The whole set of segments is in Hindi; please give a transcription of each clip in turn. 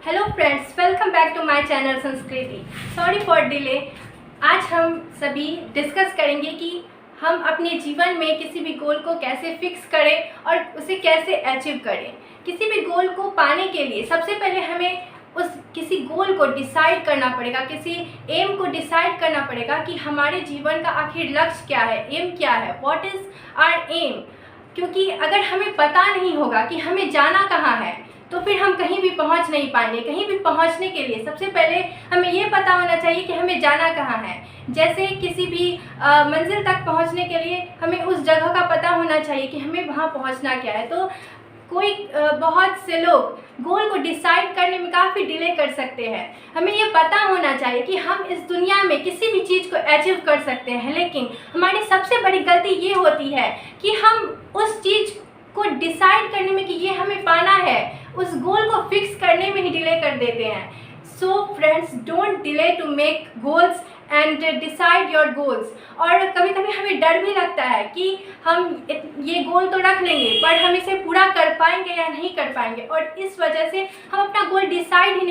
Hello friends, welcome back to my channel Sanskriti. Sorry for delay. आज हम सभी डिस्कस करेंगे कि हम अपने जीवन में किसी भी गोल को कैसे फिक्स करें और उसे कैसे अचीव करें। किसी भी गोल को पाने के लिए सबसे पहले हमें उस किसी गोल को डिसाइड करना पड़ेगा, किसी एम को डिसाइड करना पड़ेगा कि हमारे जीवन का आखिर लक्ष्य क्या है, एम क्या है, व्हाट इज़ आवर एम। क्योंकि अगर हमें पता नहीं होगा कि हमें जाना कहाँ है तो फिर हम कहीं भी पहुंच नहीं पाएंगे। कहीं भी पहुंचने के लिए सबसे पहले हमें ये पता होना चाहिए कि हमें जाना कहाँ है। जैसे किसी भी मंजिल तक पहुंचने के लिए हमें उस जगह का पता होना चाहिए कि हमें वहाँ पहुंचना क्या है। तो बहुत से लोग गोल को डिसाइड करने में काफ़ी डिले कर सकते हैं। हमें ये पता होना चाहिए कि हम इस दुनिया में किसी भी चीज़ को अचीव कर सकते हैं, लेकिन हमारी सबसे बड़ी गलती ये होती है कि हम उस चीज़ को डिसाइड करने में कि ये हमें पाना है, उस गोल को फिक्स करने में ही डिले कर देते हैं। So friends, don't delay to make goals and decide your goals. और कभी कभी हमें डर भी लगता है कि हम ये गोल तो रख लेंगे पर हम इसे पूरा कर पाएंगे या नहीं कर पाएंगे, और इस वजह से हम अपना गोल डिसाइड ही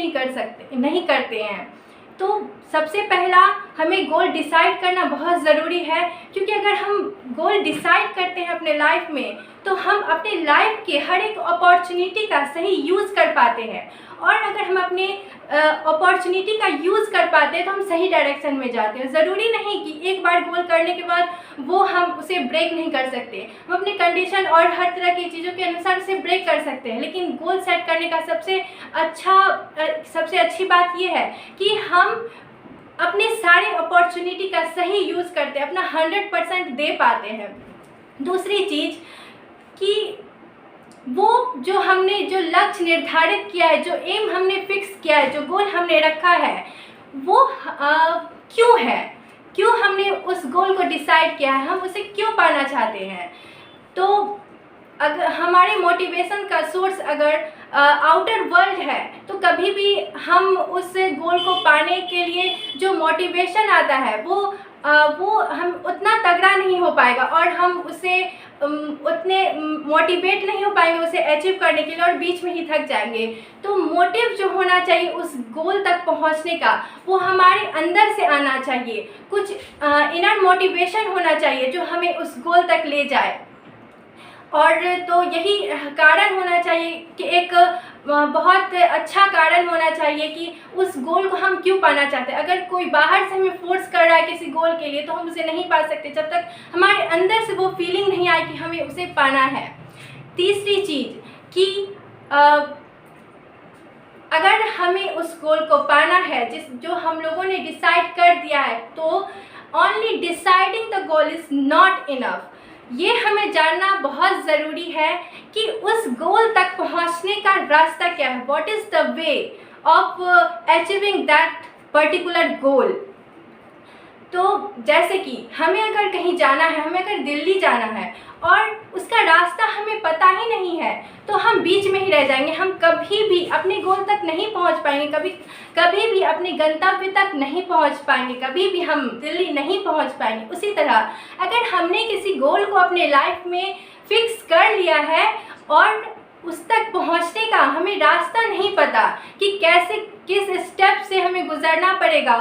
नहीं करते हैं। तो सबसे पहला हमें गोल डिसाइड करना बहुत ज़रूरी है, क्योंकि अगर हम गोल डिसाइड करते हैं अपने लाइफ में तो हम अपने लाइफ के हर एक अपॉर्चुनिटी का सही यूज़ कर पाते हैं। और अगर हम अपने अपॉर्चुनिटी का यूज़ कर पाते हैं तो हम सही डायरेक्शन में जाते हैं। ज़रूरी नहीं कि एक बार गोल करने के बाद वो हम उसे ब्रेक नहीं कर सकते। हम अपने कंडीशन और हर तरह की चीज़ों के अनुसार उसे ब्रेक कर सकते हैं, लेकिन गोल सेट करने का सबसे अच्छी बात यह है कि हम अपने सारे अपॉर्चुनिटी का सही यूज़ करते हैं, अपना 100% दे पाते हैं। दूसरी चीज़ कि वो जो हमने जो लक्ष्य निर्धारित किया है, जो एम हमने फिक्स किया है, जो गोल हमने रखा है, वो क्यों है, क्यों हमने उस गोल को डिसाइड किया है, हम उसे क्यों पाना चाहते हैं। तो अगर हमारे मोटिवेशन का सोर्स अगर आउटर वर्ल्ड है तो कभी भी हम उस गोल को पाने के लिए जो मोटिवेशन आता है वो हम उतना तगड़ा नहीं हो पाएगा, और हम उसे उतने मोटिवेट नहीं हो पाएंगे उसे अचीव करने के लिए, और बीच में ही थक जाएंगे। तो मोटिव जो होना चाहिए उस गोल तक पहुंचने का, वो हमारे अंदर से आना चाहिए। कुछ इनर मोटिवेशन होना चाहिए जो हमें उस गोल तक ले जाए। और तो यही कारण होना चाहिए कि एक बहुत अच्छा कारण होना चाहिए कि उस गोल को हम क्यों पाना चाहते हैं। अगर कोई बाहर से हमें फोर्स कर रहा है किसी गोल के लिए तो हम उसे नहीं पा सकते जब तक हमारे अंदर से वो फीलिंग नहीं आए कि हमें उसे पाना है। तीसरी चीज़ कि अगर हमें उस गोल को पाना है जो हम लोगों ने डिसाइड कर दिया है, तो only deciding the goal is not enough. ये हमें जानना बहुत ज़रूरी है कि उस गोल तक पहुंचने का रास्ता क्या है, what is the way of achieving that particular goal. तो जैसे कि हमें अगर कहीं जाना है, हमें अगर दिल्ली जाना है और उसका रास्ता हमें पता ही नहीं है तो हम बीच में ही रह जाएंगे, हम कभी भी अपने गोल तक नहीं पहुंच पाएंगे, कभी भी अपने गंतव्य तक नहीं पहुंच पाएंगे, कभी भी हम दिल्ली नहीं पहुंच पाएंगे। उसी तरह अगर हमने किसी गोल को अपने लाइफ में फिक्स कर लिया है और उस तक पहुंचने का हमें रास्ता नहीं पता कि किस स्टेप से हमें गुजरना पड़ेगा,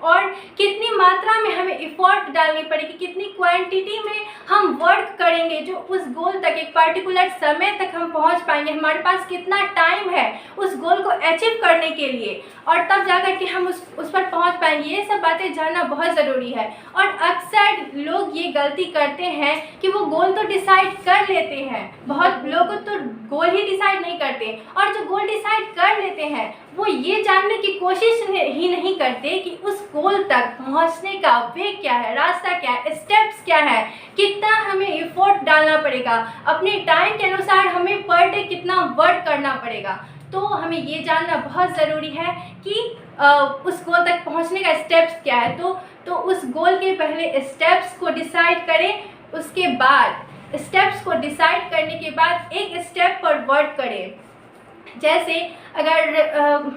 और कितनी मात्रा में हमें एफर्ट डालनी पड़ेगी, कितनी क्वांटिटी में हम वर्क करेंगे जो उस गोल तक एक पर्टिकुलर समय तक हम पहुंच पाएंगे, हमारे पास कितना टाइम है उस गोल को अचीव करने के लिए, और तब जाकर के हम उस पर पहुंच पाएंगे। ये सब बातें जानना बहुत ज़रूरी है। और अक्सर लोग ये गलती करते हैं कि वो गोल तो डिसाइड कर लेते हैं, बहुत लोग तो गोल ही डिसाइड नहीं करते, और जो गोल डिसाइड कर लेते हैं वो ये जानने की कोशिश ही नहीं करते कि उस गोल तक पहुंचने का वे क्या है, रास्ता क्या है, स्टेप्स क्या है, कितना हमें एफर्ट डालना पड़ेगा, अपने टाइम के अनुसार हमें पर डे कितना वर्क करना पड़ेगा। तो हमें ये जानना बहुत ज़रूरी है कि उस गोल तक पहुंचने का स्टेप्स क्या है। तो उस गोल के पहले स्टेप्स को डिसाइड करें, उसके बाद स्टेप्स को डिसाइड करने के बाद एक स्टेप पर वर्क करें। जैसे अगर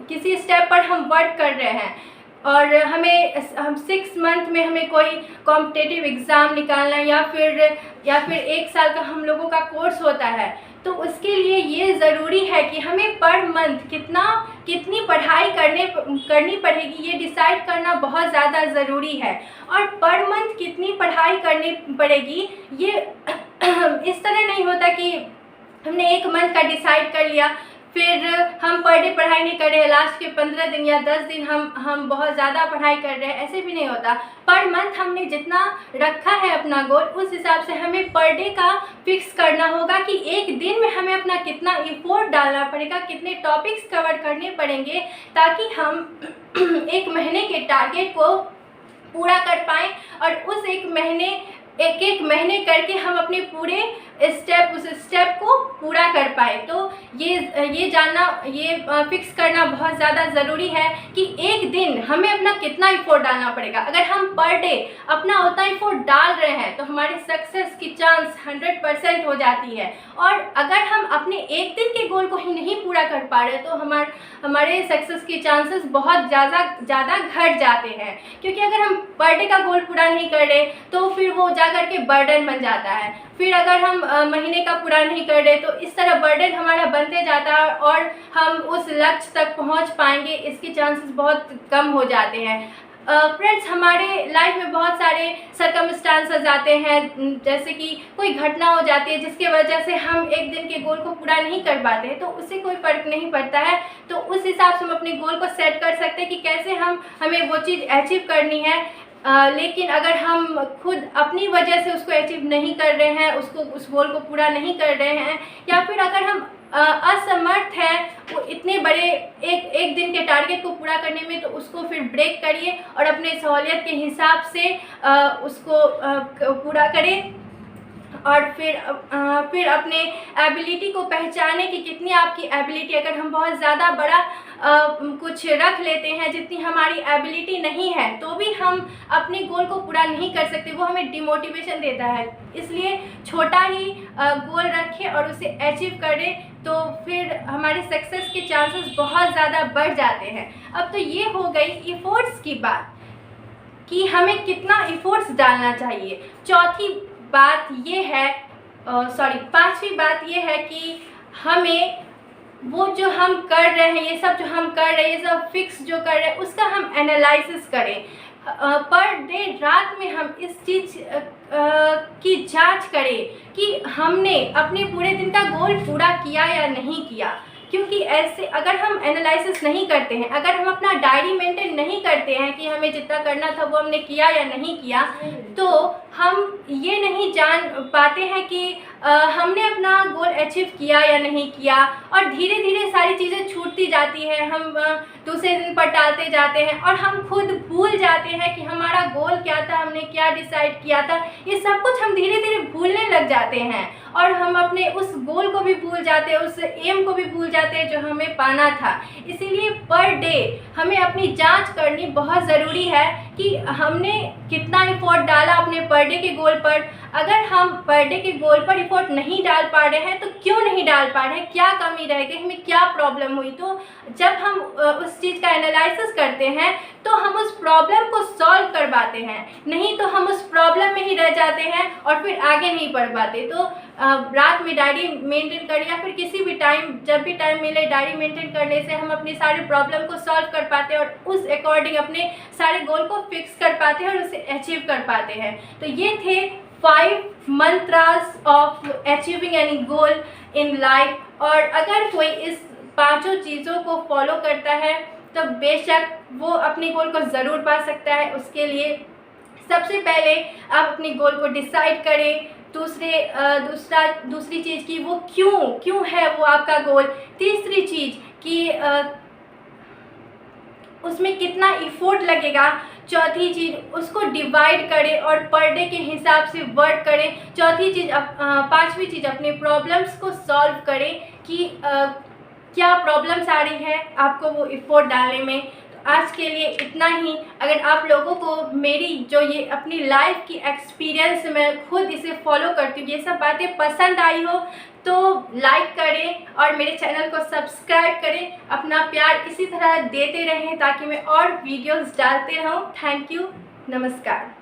किसी स्टेप पर हम वर्क कर रहे हैं और हम 6 मंथ में हमें कोई कॉम्पिटिटिव एग्ज़ाम निकालना है या फिर 1 साल का हम लोगों का कोर्स होता है, तो उसके लिए ये ज़रूरी है कि हमें पर मंथ कितनी पढ़ाई करनी पड़ेगी, ये डिसाइड करना बहुत ज़्यादा ज़रूरी है। और पर मंथ कितनी पढ़ाई करनी पड़ेगी ये इस तरह नहीं होता कि हमने 1 मंथ का डिसाइड कर लिया, फिर हम पर डे पढ़ाई नहीं कर रहे हैं, लास्ट के 15 दिन या 10 दिन हम बहुत ज़्यादा पढ़ाई कर रहे हैं, ऐसे भी नहीं होता। पर मंथ हमने जितना रखा है अपना गोल, उस हिसाब से हमें पर डे का फिक्स करना होगा कि एक दिन में हमें अपना कितना एफर्ट डालना पड़ेगा, कितने टॉपिक्स कवर करने पड़ेंगे, ताकि हम 1 महीने के टारगेट को पूरा कर पाएँ और उस एक महीने करके हम अपने पूरे उस स्टेप को पूरा कर पाए। तो ये जानना, ये फिक्स करना बहुत ज़्यादा ज़रूरी है कि एक दिन हमें अपना कितना एफर्ट डालना पड़ेगा। अगर हम पर डे अपना उतना एफर्ट डाल रहे हैं तो हमारे सक्सेस की चांस 100% हो जाती है। और अगर हम अपने एक दिन के गोल को ही नहीं पूरा कर पा रहे तो हमारे सक्सेस के चांसेस बहुत ज़्यादा घट जाते हैं, क्योंकि अगर हम पर डे का गोल पूरा नहीं कर रहे तो फिर वो जा कर के बर्डन बन जाता है। फिर अगर हम महीने का पूरा नहीं कर रहे तो इस तरह बर्डन हमारा बनते जाता है और हम उस लक्ष्य तक पहुंच पाएंगे इसके चांसेस बहुत कम हो जाते हैं। फ्रेंड्स, हमारे लाइफ में बहुत सारे सर्कमस्टांसेस आते हैं, जैसे कि कोई घटना हो जाती है जिसके वजह से हम एक दिन के गोल को पूरा नहीं कर पाते हैं, तो उससे कोई फ़र्क नहीं पड़ता है। तो उस हिसाब से हम अपने गोल को सेट कर सकते हैं कि कैसे हमें वो चीज़ अचीव करनी है। लेकिन अगर हम खुद अपनी वजह से उसको अचीव नहीं कर रहे हैं, उस गोल को पूरा नहीं कर रहे हैं, या फिर अगर हम असमर्थ हैं वो इतने बड़े एक दिन के टारगेट को पूरा करने में, तो उसको फिर ब्रेक करिए और अपने सहूलियत के हिसाब से उसको पूरा करें। और फिर अपने एबिलिटी को पहचाने कि कितनी आपकी एबिलिटी, अगर हम बहुत ज़्यादा बड़ा कुछ रख लेते हैं जितनी हमारी एबिलिटी नहीं है तो भी हम अपने गोल को पूरा नहीं कर सकते, वो हमें डिमोटिवेशन देता है। इसलिए छोटा ही गोल रखें और उसे अचीव करें, तो फिर हमारे सक्सेस के चांसेस बहुत ज़्यादा बढ़ जाते हैं। अब तो ये हो गई एफर्ट्स की बात कि हमें कितना एफर्ट्स डालना चाहिए। पांचवी बात ये है कि हमें वो जो हम कर रहे हैं, ये सब फिक्स जो कर रहे हैं उसका हम एनालिसिस करें। पर डे रात में हम इस चीज़ की जांच करें कि हमने अपने पूरे दिन का गोल पूरा किया या नहीं किया। क्योंकि ऐसे अगर हम एनालिसिस नहीं करते हैं, अगर हम अपना डायरी मेंटेन नहीं करते हैं कि हमें जितना करना था वो हमने किया या नहीं किया, तो हम ये नहीं जान पाते हैं कि हमने अपना गोल अचीव किया या नहीं किया। और धीरे धीरे सारी चीज़ें छूटती जाती हैं, हम दूसरे दिन पर टालते जाते हैं और हम खुद भूल जाते हैं कि हमारा गोल क्या था, हमने क्या डिसाइड किया था। ये सब कुछ हम धीरे धीरे भूलने लग जाते हैं और हम अपने उस गोल को भी भूल जाते हैं, उस एम को भी भूल जाते हैं जो हमें पाना था। इसीलिए पर डे हमें अपनी जांच करनी बहुत ज़रूरी है कि हमने कितना एफर्ट डाला अपने पर डे के गोल पर। अगर हम पर डे के गोल पर एफर्ट नहीं डाल पा रहे हैं तो क्यों नहीं डाल पा रहे हैं, क्या कमी रह गई, हमें क्या प्रॉब्लम हुई। तो जब हम उस चीज़ का एनालिसिस करते हैं तो हम उस प्रॉब्लम को सॉल्व कर पाते हैं, नहीं तो हम उस प्रॉब्लम में ही रह जाते हैं और फिर आगे नहीं बढ़ पाते। तो रात में डायरी मेंटेन करें या फिर किसी भी टाइम, जब भी टाइम मिले, डायरी मेंटेन करने से हम अपने सारे प्रॉब्लम को सॉल्व कर पाते हैं और उस अकॉर्डिंग अपने सारे गोल को फिक्स कर पाते हैं और उसे अचीव कर पाते हैं। तो ये थे 5 mantras of achieving any goal in life. और अगर कोई इस 5 चीज़ों को फॉलो करता है तो बेशक वो अपने गोल को ज़रूर पा सकता है। उसके लिए सबसे पहले आप अपने गोल को डिसाइड करें। दूसरी चीज़ कि वो क्यों है वो आपका गोल। तीसरी चीज़ कि उसमें कितना एफर्ट लगेगा। चौथी चीज़ उसको डिवाइड करें और पर डे के हिसाब से वर्क करें। पांचवी चीज़ अपने प्रॉब्लम्स को सॉल्व करें कि क्या प्रॉब्लम्स आ रही है आपको वो एफर्ट डालने में। तो आज के लिए इतना ही। अगर आप लोगों को मेरी जो ये अपनी लाइफ की एक्सपीरियंस में खुद इसे फॉलो करती हूँ, ये सब बातें पसंद आई हो तो लाइक करें और मेरे चैनल को सब्सक्राइब करें। अपना प्यार इसी तरह देते रहें ताकि मैं और वीडियोस डालते रहूँ। थैंक यू, नमस्कार।